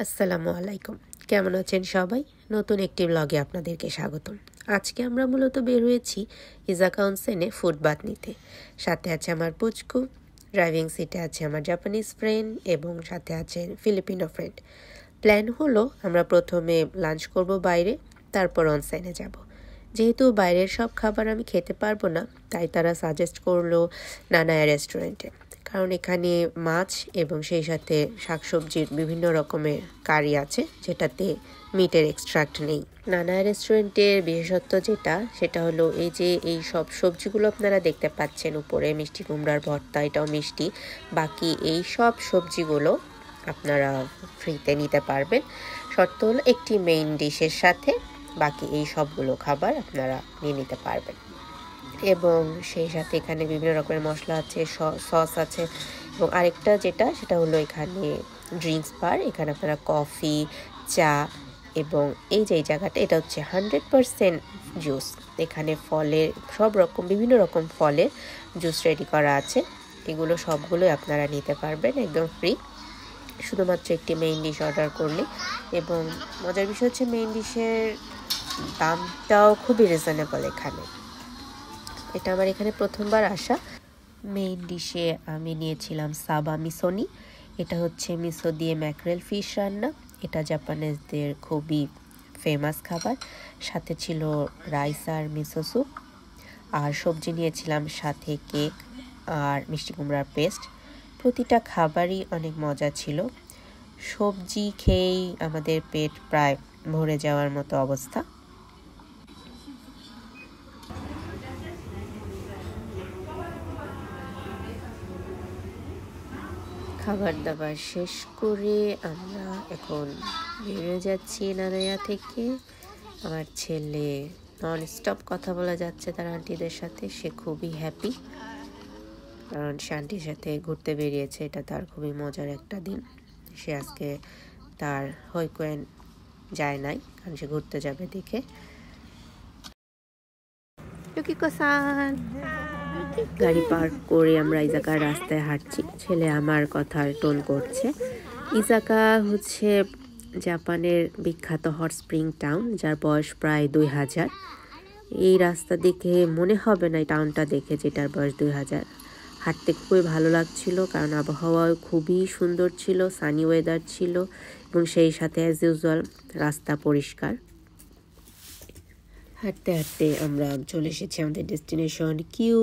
আসসালামু আলাইকুম। কেমন আছেন সবাই? নতুন একটি ব্লগে আপনাদেরকে স্বাগতম। আজকে আমরা মূলত বের হয়েছি ইজাকা অনসেনে ফুড বাথ নিতে। সাথে আছে আমার পুচকু, ড্রাইভিং সিটে আছে আমার জাপানিজ ফ্রেন্ড এবং সাথে আছে ফিলিপিনো ফ্রেন্ড। প্ল্যান হলো আমরা প্রথমে লাঞ্চ করব বাইরে, তারপর অনসেনে যাব। যেহেতু বাইরের সব খাবার আমি খেতে পারবো না, তাই তারা সাজেস্ট করলো নানায়া রেস্টুরেন্টে। কারণ এখানে মাছ এবং সেই সাথে শাকসবজির বিভিন্ন রকমের কারি আছে, যেটাতে মিটের এক্সট্রাক্ট নেই। নানা রেস্টুরেন্টের বিশেষত্ব সেটা হলো এই সব সবজিগুলো আপনারা দেখতে পাচ্ছেন উপরে, মিষ্টি কুমড়ার ভর্তা, এটাও মিষ্টি। বাকি এই সব সবজিগুলো আপনারা ফ্রিতে নিতে পারবেন। শর্ত হলো একটি মেইন ডিশের সাথে বাকি এই সবগুলো খাবার আপনারা নিয়ে নিতে পারবেন। এবং সেই সাথে এখানে বিভিন্ন রকমের মশলা আছে, সস আছে। এবং আরেকটা সেটা হলো এখানে ড্রিঙ্কস বার। এখানে আপনারা কফি, চা এবং এই জায়গাটা এটা হচ্ছে 100% জুস। এখানে ফলের বিভিন্ন রকম ফলের জুস রেডি করা আছে। এগুলো সবগুলোই আপনারা নিতে পারবেন একদম ফ্রি, শুধুমাত্র একটি মেইন ডিশ অর্ডার করলে। এবং মজার বিষয় হচ্ছে মেইন ডিশের দামটাও খুবই রিজনেবল এখানে। এটা আমার এখানে প্রথমবার আসা। মেইন ডিশে আমি নিয়েছিলাম সাবা মিসোনি। এটা হচ্ছে মিসো দিয়ে ম্যাকরেল ফিশ রান্না। এটা জাপানিজদের খুবই ফেমাস খাবার। সাথে ছিল রাইস আর মিসো স্যুপ। আর সবজি নিয়েছিলাম সাথে কেক আর মিষ্টি কুমড়ার পেস্ট। প্রতিটা খাবারই অনেক মজা ছিল। সবজি খেয়েই আমাদের পেট প্রায় ভরে যাওয়ার মতো অবস্থা। খাবার দাবার শেষ করে আমরা এখন বেরিয়ে যাচ্ছি নানায়া থেকে। আমার ছেলে নন স্টপ কথা বলা যাচ্ছে তার আন্টিদের সাথে। সে খুবই হ্যাপি, কারণ সে আন্টির সাথে ঘুরতে বেরিয়েছে। এটা তার খুবই মজার একটা দিন। সে আজকে তার হইকোয়েন যায় নাই, কারণ সে ঘুরতে যাবে দেখে। গাড়ি পার্ক করে আমরা ইজাকার রাস্তায় হাঁটছি। ছেলে আমার কথার টোন করছে। ইজাকা হচ্ছে জাপানের বিখ্যাত হট স্প্রিং টাউন, যার বয়স প্রায় 2000। এই রাস্তা দেখে মনে হবে না এই টাউনটা দেখে যেটার বয়স 2000। হাঁটতে খুবই ভালো লাগছিল, কারণ আবহাওয়া খুবই সুন্দর ছিল, সানি ওয়েদার ছিল এবং সেই সাথে অ্যাজ ইউজুয়াল রাস্তা পরিষ্কার। হাঁটতে হাঁটতে আমরা চলে এসেছি আমাদের ডেস্টিনেশন কিউ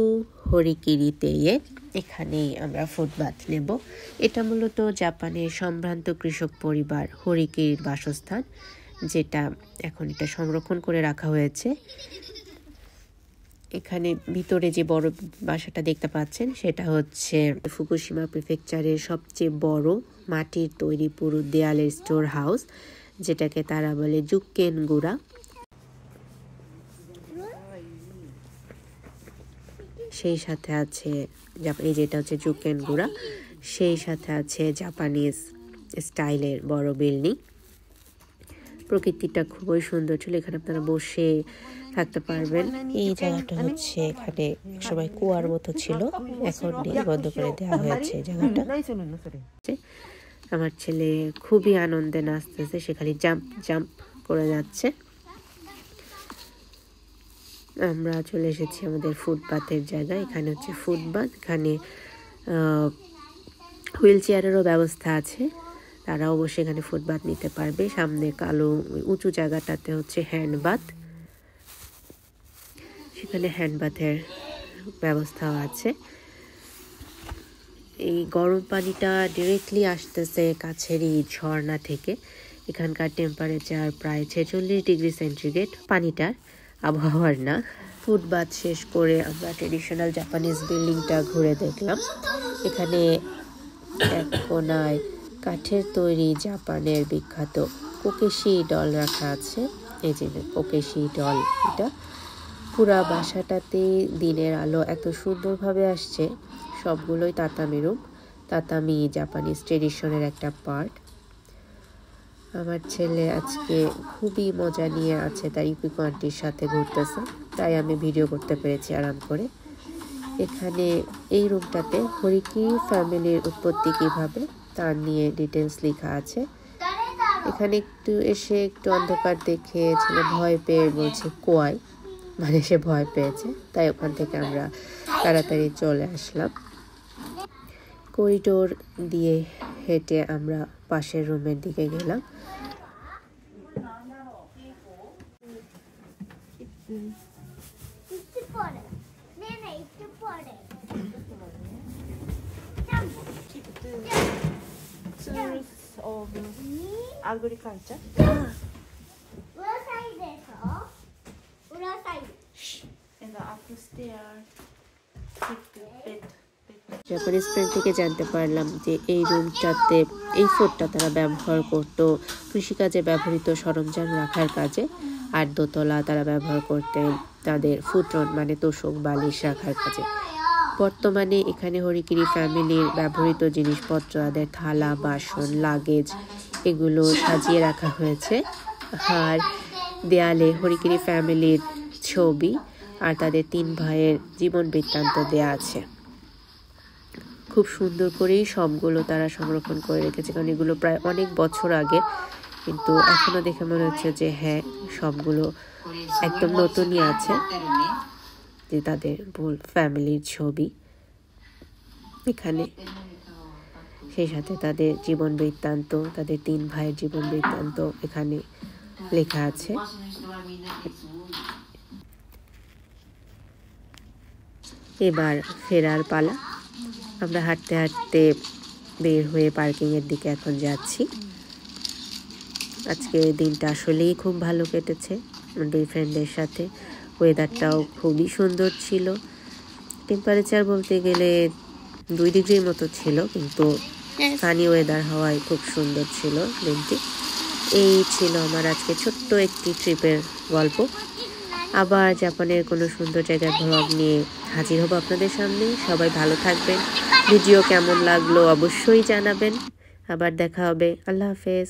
হরিকিরিতে। এখানেই আমরা ফুড বাথ নেব। এটা মূলত জাপানের সম্ভ্রান্ত কৃষক পরিবার হরিকিরির বাসস্থান, যেটা এখন এটা সংরক্ষণ করে রাখা হয়েছে। এখানে ভিতরে যে বড় বাসাটা দেখতে পাচ্ছেন সেটা হচ্ছে ফুকুশিমা প্রিফেকচারের সবচেয়ে বড় মাটির তৈরি পুরো দেয়ালের স্টোর হাউস, যেটাকে তারা বলে জুক্কেনগুড়া। সেই সাথে আছে যেটা হচ্ছে জুকেনগুড়া, সেই সাথে আছে জাপানিজ স্টাইলের বড় বিল্ডিং। প্রকৃতিটা খুবই সুন্দর ছিল, এখানে আপনারা বসে থাকতে পারবেন। এই জায়গাটা হচ্ছে এখানে সবাই কুয়ার মতো ছিল, এখন বন্ধ করে দেওয়া হয়েছে জায়গাটা। আমার ছেলে খুবই আনন্দে নাচতেছে, সে খালি জাম্প জাম্প করে যাচ্ছে। আমরা চলে এসেছি আমাদের ফুটপাথের জায়গায়। এখানে হচ্ছে ফুটপাথ, এখানে হুইল চেয়ারেরও ব্যবস্থা আছে, তারাও বসে এখানে ফুটপাথ নিতে পারবে। সামনে কালো উঁচু জায়গাটাতে হচ্ছে হ্যান্ডবাথ, সেখানে হ্যান্ডবাথের ব্যবস্থাও আছে। এই গরম পানিটা ডিরেক্টলি আসতেছে কাছেরই ঝর্ণা থেকে। এখানকার টেম্পারেচার প্রায় 46 ডিগ্রি সেন্টিগ্রেড, পানিটার, আবহাওয়ার না। ফুটবাথ শেষ করে আমরা ট্রেডিশনাল জাপানিজ বিল্ডিংটা ঘুরে দেখলাম। এখানে এক কোনায় কাঠের তৈরি জাপানের বিখ্যাত কোকেশি ডল রাখা আছে। এই যে কোকেশি ডল, এটা পুরা বাসাটাতে দিনের আলো এত সুন্দরভাবে আসছে। সবগুলোই তাতামি রুম। তাতামি জাপানিজ ট্রেডিশনের একটা পার্ট। আমার ছেলে আজকে খুবই মজা নিয়ে আছে, তার ইপিকো আন্টির সাথে ঘুরতেছে, তাই আমি ভিডিও করতে পেরেছি আরাম করে। এখানে এই রুমটাতে হরিকি ফ্যামিলির উৎপত্তি কিভাবে তার নিয়ে ডিটেলস লেখা আছে। এখানে একটু এসে একটু অন্ধকার দেখে ছেলে ভয় পেয়ে বলছে কোয়াই, মানে সে ভয় পেয়েছে, তাই ওখান থেকে আমরা তাড়াতাড়ি চলে আসলাম। করিডোর দিয়ে হেঁটে আমরা পাশের রুমের দিকে গেলাম। Of agriculture. And the upstairs bed. Japanese friend থেকে জানতে পারলাম যে এই রুমটাতে এই ফ্লোরটা তারা ব্যবহার করত কৃষিকাজে ব্যবহৃত সরঞ্জাম রাখার কাজে, আর দোতলা তারা ব্যবহার করতেন তাদের ফুটন মানে তোষক বালিশ রাখার কাজে। বর্তমানে এখানে হরিকিরি ফ্যামিলির ব্যবহৃত জিনিসপত্র, তাদের থালা বাসন লাগেজ এগুলো সাজিয়ে রাখা হয়েছে। আর দেয়ালে হরিকিরি ফ্যামিলির ছবি আর তাদের 3 ভাইয়ের জীবন বৃত্তান্ত দেয়া আছে। খুব সুন্দর করেই সবগুলো তারা সংরক্ষণ করে রেখেছে, কারণ এগুলো প্রায় অনেক বছর আগে, কিন্তু এখনো দেখে মনে হচ্ছে যে হ্যাঁ সবগুলো একদম নতুনই আছে। যে তাদের ফ্যামিলির ছবি এখানে, সেই সাথে তাদের জীবন বৃত্তান্ত, তাদের 3 ভাইয়ের জীবন বৃত্তান্ত এখানে লেখা আছে। এবার ফেরার পালা। আমরা হাঁটতে হাঁটতে বের হয়ে পার্কিংয়ের দিকে এখন যাচ্ছি। আজকে দিনটা আসলেই খুব ভালো কেটেছে দুই ফ্রেন্ডের সাথে। ওয়েদারটাও খুবই সুন্দর ছিল। টেম্পারেচার বলতে গেলে 2 ডিগ্রির মতো ছিল, কিন্তু ফানি ওয়েদার হওয়ায় খুব সুন্দর ছিল দিনটি। এই ছিল আমার আজকে ছোট্ট একটি ট্রিপের গল্প। আবার জাপানের কোনো সুন্দর জায়গার ভ্লগ নিয়ে হাজির হব আপনাদের সামনে। সবাই ভালো থাকবেন। ভিডিও কেমন লাগলো অবশ্যই জানাবেন। আবার দেখা হবে। আল্লাহ হাফেজ।